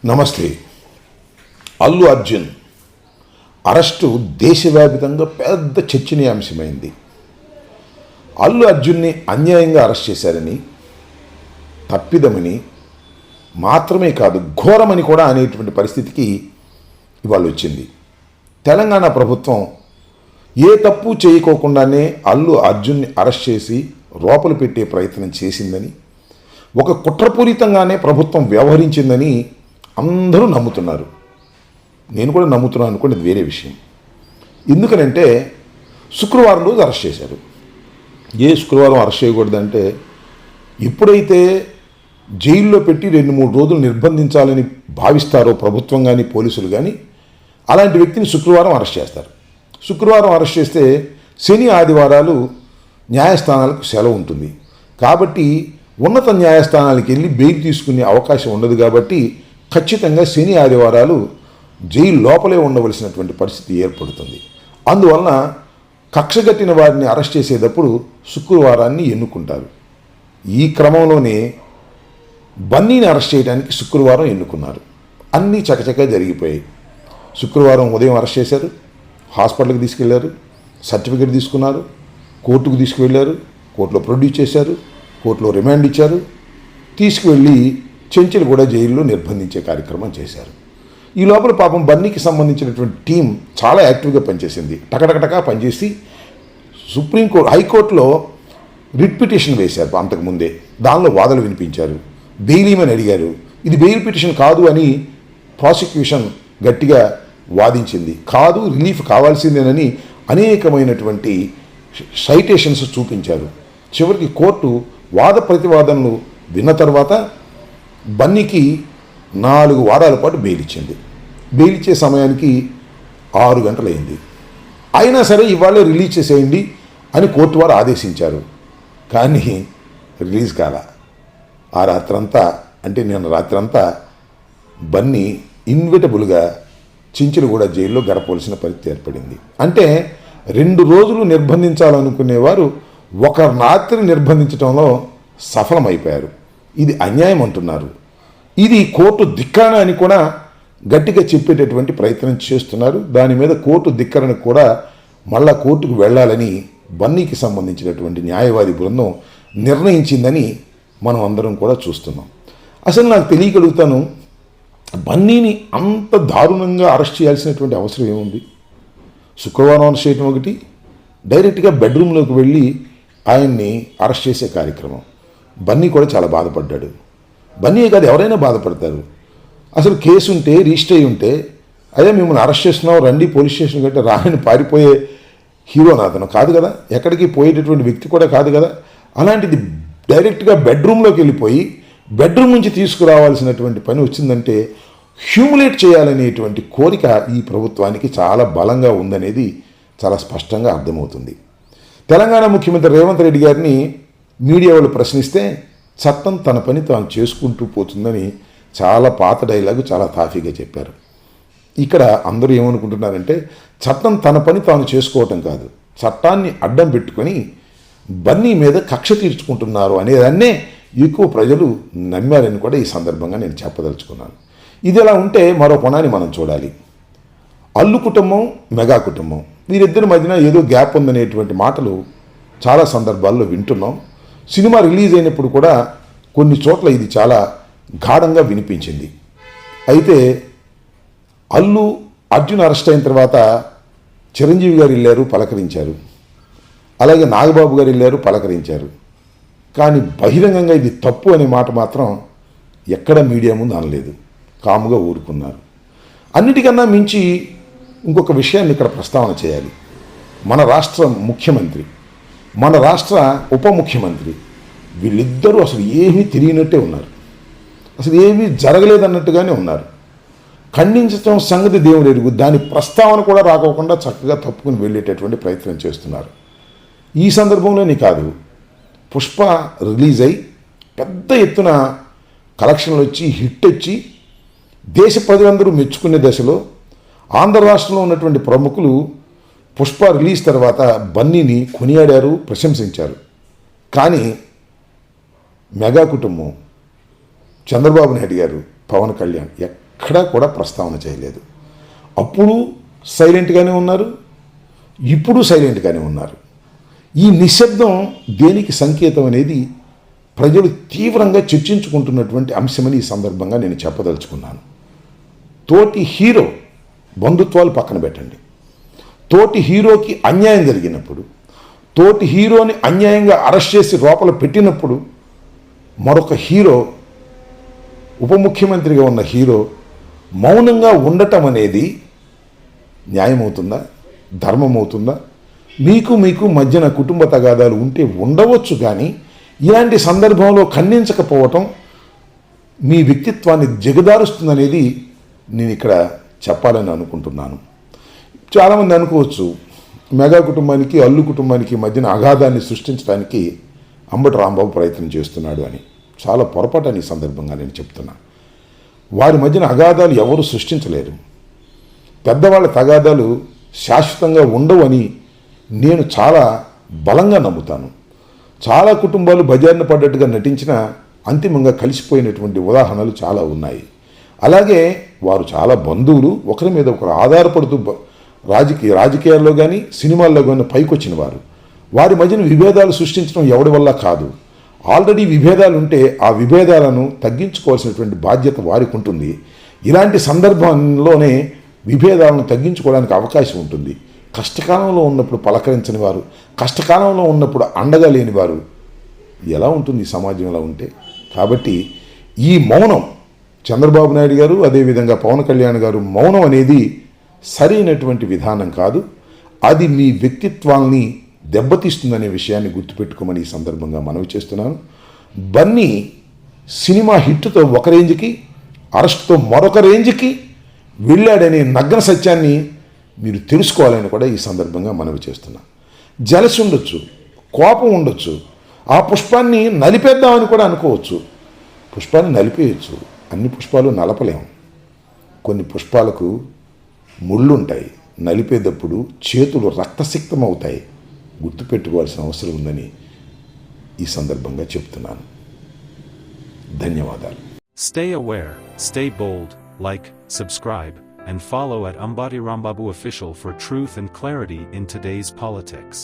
నమస్తే. అల్లు అర్జున్ అరెస్టు దేశవ్యాప్తంగా పెద్ద చర్చనీయాంశమైంది. అల్లు అర్జున్ని అన్యాయంగా అరెస్ట్ చేశారని, తప్పిదమని మాత్రమే కాదు ఘోరమని కూడా అనేటువంటి పరిస్థితికి ఇవాళ వచ్చింది. తెలంగాణ ప్రభుత్వం ఏ తప్పు చేయకోకుండానే అల్లు అర్జున్ని అరెస్ట్ చేసి లోపల పెట్టే ప్రయత్నం చేసిందని, ఒక కుట్రపూరితంగానే ప్రభుత్వం వ్యవహరించిందని అందరూ నమ్ముతున్నారు. నేను కూడా నమ్ముతున్నాను అనుకోండి, అది వేరే విషయం. ఎందుకనంటే శుక్రవారం రోజు అరెస్ట్ చేశారు. శుక్రవారం అరెస్ట్ చేయకూడదంటే, ఎప్పుడైతే జైల్లో పెట్టి 2-3 రోజులు నిర్బంధించాలని భావిస్తారో ప్రభుత్వం కానీ పోలీసులు కానీ, అలాంటి వ్యక్తిని శుక్రవారం అరెస్ట్ చేస్తారు. శుక్రవారం అరెస్ట్ చేస్తే శని ఆదివారాలు న్యాయస్థానాలకు సెలవు ఉంటుంది. కాబట్టి ఉన్నత న్యాయస్థానాలకు వెళ్ళి బెయిల్ తీసుకునే అవకాశం ఉండదు. కాబట్టి ఖచ్చితంగా శని ఆదివారాలు జైలు లోపలే ఉండవలసినటువంటి పరిస్థితి ఏర్పడుతుంది. అందువలన కక్షగట్టిన వారిని అరెస్ట్ చేసేటప్పుడు శుక్రవారాన్ని ఎన్నుకుంటారు. ఈ క్రమంలోనే బన్నీని అరెస్ట్ చేయడానికి శుక్రవారం ఎన్నుకున్నారు. అన్నీ చకచకా జరిగిపోయాయి. శుక్రవారం ఉదయం అరెస్ట్ చేశారు, హాస్పిటల్కి తీసుకెళ్లారు, సర్టిఫికేట్ తీసుకున్నారు, కోర్టుకు తీసుకువెళ్ళారు, కోర్టులో ప్రొడ్యూస్ చేశారు, కోర్టులో రిమాండ్ ఇచ్చారు, తీసుకువెళ్ళి చెంచల్గూడ జైల్లో నిర్బంధించే కార్యక్రమం చేశారు. ఈ లోపల పాపం బన్నీకి సంబంధించినటువంటి టీం చాలా యాక్టివ్గా పనిచేసింది. టకటకటకా పనిచేసి హైకోర్టులో రిట్ పిటిషన్ వేశారు. అంతకుముందే దానిలో వాదనలు వినిపించారు, బెయిల్ ఇవ్వమని అడిగారు. ఇది బెయిల్ పిటిషన్ కాదు అని ప్రాసిక్యూషన్ గట్టిగా వాదించింది. కాదు, రిలీఫ్ కావాల్సిందేనని అనేకమైనటువంటి సైటేషన్స్ చూపించారు. చివరికి కోర్టు వాద ప్రతివాదనలు విన్న తర్వాత బన్నీకి 4 వారాల పాటు బెయిల్ ఇచ్చింది. బెయిల్ ఇచ్చే సమయానికి 6 గంటలైంది. అయినా సరే ఇవాళ రిలీజ్ చేసేయండి అని కోర్టు వారు ఆదేశించారు. కానీ రిలీజ్ కాల. ఆ రాత్రంతా, అంటే నిన్న రాత్రంతా బన్నీ ఇన్విటబుల్గా చెంచల్గూడ జైల్లో గడపవలసిన పరిస్థితి ఏర్పడింది. అంటే 2 రోజులు నిర్బంధించాలనుకునేవారు ఒక రాత్రి నిర్బంధించడంలో సఫలమైపోయారు. ఇది అన్యాయం అంటున్నారు. ఇది కోర్టు ధిక్కరణ అని కూడా గట్టిగా చెప్పేటటువంటి ప్రయత్నం చేస్తున్నారు. దాని మీద కోర్టు ధిక్కరణ కూడా మళ్ళా కోర్టుకు వెళ్ళాలని బన్నీకి సంబంధించినటువంటి న్యాయవాది బృందం నిర్ణయించిందని మనం అందరం కూడా చూస్తున్నాం. అసలు నాకు తెలియగలుగుతాను, బన్నీని అంత దారుణంగా అరెస్ట్ చేయాల్సినటువంటి అవసరం ఏముంది? శుక్రవారం అరెస్ట్ చేయడం ఒకటి, డైరెక్ట్గా బెడ్రూమ్లోకి వెళ్ళి ఆయన్ని అరెస్ట్ చేసే కార్యక్రమం. బన్నీ కూడా చాలా బాధపడ్డాడు. బన్నీ కాదు, ఎవరైనా బాధపడతారు. అసలు కేసు ఉంటే, రిజిస్టర్ అయి ఉంటే, అదే మిమ్మల్ని అరెస్ట్ చేస్తున్నావు రండి పోలీస్ స్టేషన్ కంటే రాని పారిపోయే హీరోనా అతను? కాదు కదా, ఎక్కడికి పోయేటటువంటి వ్యక్తి కూడా కాదు కదా. అలాంటిది డైరెక్ట్గా బెడ్రూమ్లోకి వెళ్ళిపోయి బెడ్రూమ్ నుంచి తీసుకురావాల్సినటువంటి పని వచ్చిందంటే హ్యూమిలేట్ చేయాలనేటువంటి కోరిక ఈ ప్రభుత్వానికి చాలా బలంగా ఉందనేది చాలా స్పష్టంగా అర్థమవుతుంది. తెలంగాణ ముఖ్యమంత్రి రేవంత్ రెడ్డి గారిని మీడియా వాళ్ళు ప్రశ్నిస్తే చట్టం తన పని తాను చేసుకుంటూ పోతుందని చాలా పాత డైలాగు చాలా తాఫీగా చెప్పారు. ఇక్కడ అందరూ ఏమనుకుంటున్నారంటే చట్టం తన పని తాను చేసుకోవటం కాదు, చట్టాన్ని అడ్డం పెట్టుకొని బన్నీ మీద కక్ష తీర్చుకుంటున్నారు అనేదాన్నే ఎక్కువ ప్రజలు నమ్మారని కూడా ఈ సందర్భంగా నేను చెప్పదలుచుకున్నాను. ఇది ఎలా ఉంటే మరో కోణాన్ని మనం చూడాలి. అల్లు కుటుంబం, మెగా కుటుంబం, వీరిద్దరి మధ్యన ఏదో గ్యాప్ ఉందనేటువంటి మాటలు చాలా సందర్భాల్లో వింటున్నాం. సినిమా రిలీజ్ అయినప్పుడు కూడా కొన్ని చోట్ల ఇది చాలా గాఢంగా వినిపించింది. అయితే అల్లు అర్జున్ అరెస్ట్ అయిన తర్వాత చిరంజీవి గారు వెళ్ళారు, పలకరించారు. అలాగే నాగబాబు గారు వెళ్ళారు, పలకరించారు. కానీ బహిరంగంగా ఇది తప్పు అనే మాట మాత్రం ఎక్కడ మీడియా ముందు అనలేదు, కాముగా ఊరుకున్నారు. అన్నిటికన్నా మించి ఇంకొక విషయాన్ని ఇక్కడ ప్రస్తావన చేయాలి. మన రాష్ట్ర ముఖ్యమంత్రి, మన రాష్ట్ర ఉప ముఖ్యమంత్రి, వీళ్ళిద్దరూ అసలు ఏమీ తెలియనట్టే ఉన్నారు. అసలు ఏమీ జరగలేదన్నట్టుగానే ఉన్నారు. ఖండించడం సంగతి దేవుడు ఎరుగు, దాని ప్రస్తావన కూడా రాకోకుండా చక్కగా తప్పుకుని వెళ్ళేటటువంటి ప్రయత్నం చేస్తున్నారు. ఈ సందర్భంలోనే కాదు, పుష్ప రిలీజ్ అయి పెద్ద ఎత్తున కలెక్షన్లు వచ్చి హిట్ వచ్చి దేశ ప్రజలందరూ మెచ్చుకునే దశలో ఆంధ్ర రాష్ట్రంలో ఉన్నటువంటి ప్రముఖులు పుష్ప రిలీజ్ తర్వాత బన్నీని కొనియాడారు, ప్రశంసించారు. కానీ మెగా కుటుంబం, చంద్రబాబు నాయుడు గారు, పవన్ కళ్యాణ్ ఎక్కడా కూడా ప్రస్తావన చేయలేదు. అప్పుడు సైలెంట్గానే ఉన్నారు, ఇప్పుడు సైలెంట్గానే ఉన్నారు. ఈ నిశ్శబ్దం దేనికి సంకేతం అనేది ప్రజలు తీవ్రంగా చర్చించుకుంటున్నటువంటి అంశమని ఈ సందర్భంగా నేను చెప్పదలుచుకున్నాను. తోటి హీరో, బంధుత్వాలు పక్కన పెట్టండి, తోటి హీరోకి అన్యాయం జరిగినప్పుడు, తోటి హీరోని అన్యాయంగా అరెస్ట్ చేసి లోపల పెట్టినప్పుడు మరొక హీరో, ఉప ముఖ్యమంత్రిగా ఉన్న హీరో మౌనంగా ఉండటం అనేది న్యాయమవుతుందా, ధర్మమవుతుందా? మీకు మధ్యన కుటుంబ తగాదాలు ఉంటే ఉండవచ్చు, కానీ ఇలాంటి సందర్భంలో ఖండించకపోవటం మీ వ్యక్తిత్వాన్ని దిగదారుస్తుందనేది నేను ఇక్కడ చెప్పాలని అనుకుంటున్నాను. చాలామంది అనుకోవచ్చు, మెగా కుటుంబానికి అల్లు కుటుంబానికి మధ్యన అగాధాన్ని సృష్టించడానికి అంబటి రాంబాబు ప్రయత్నం చేస్తున్నాడు అని. చాలా పొరపాటు అని ఈ సందర్భంగా నేను చెప్తున్నా. వారి మధ్యన అగాధాలు ఎవరు సృష్టించలేరు. పెద్దవాళ్ళ తగాదాలు శాశ్వతంగా ఉండవు అని నేను చాలా బలంగా నమ్ముతాను. చాలా కుటుంబాలు బజారున పడ్డట్టుగా నటించిన అంతిమంగా కలిసిపోయినటువంటి ఉదాహరణలు చాలా ఉన్నాయి. అలాగే వారు చాలా బంధువులు, ఒకరి మీద ఒకరు ఆధారపడుతూ రాజకీయాల్లో కానీ సినిమాల్లో కానీ పైకొచ్చిన వారు. వారి మధ్యన విభేదాలు సృష్టించడం ఎవడి వల్ల కాదు. ఆల్రెడీ విభేదాలు ఉంటే ఆ విభేదాలను తగ్గించుకోవాల్సినటువంటి బాధ్యత వారికి ఉంటుంది. ఇలాంటి సందర్భంలోనే విభేదాలను తగ్గించుకోవడానికి అవకాశం ఉంటుంది. కష్టకాలంలో ఉన్నప్పుడు పలకరించని వారు, కష్టకాలంలో ఉన్నప్పుడు అండగా లేని వారు ఎలా ఉంటుంది ఈ సమాజంలో ఉంటే? కాబట్టి ఈ మౌనం, చంద్రబాబు నాయుడు గారు అదేవిధంగా పవన్ కళ్యాణ్ గారు మౌనం అనేది సరైనటువంటి విధానం కాదు. అది మీ వ్యక్తిత్వాన్ని దెబ్బతీస్తుందనే విషయాన్ని గుర్తుపెట్టుకోమని ఈ సందర్భంగా మనవి చేస్తున్నాను. బన్నీ సినిమా హిట్తో ఒక రేంజ్కి, అరెస్ట్తో మరొక రేంజ్కి వెళ్ళాడనే నగ్న సత్యాన్ని మీరు తెలుసుకోవాలని కూడా ఈ సందర్భంగా మనవి చేస్తున్నాను. జలసి ఉండొచ్చు, కోపం ఉండొచ్చు, ఆ పుష్పాన్ని నలిపేద్దామని కూడా అనుకోవచ్చు. పుష్పాన్ని నలిపేయచ్చు, అన్ని పుష్పాలు నలపలేము. కొన్ని పుష్పాలకు ముళ్ళుంటాయి, నలిపేటప్పుడు చేతులు రక్తసిక్తం అవుతాయి. గుర్తుపెట్టుకోవాల్సిన అవసరం ఉందని ఈ సందర్భంగా చెప్తున్నాను. ధన్యవాదాలు. Stay aware, stay bold, like, subscribe, and follow at Ambati Rambabu Official for truth and clarity in today's politics.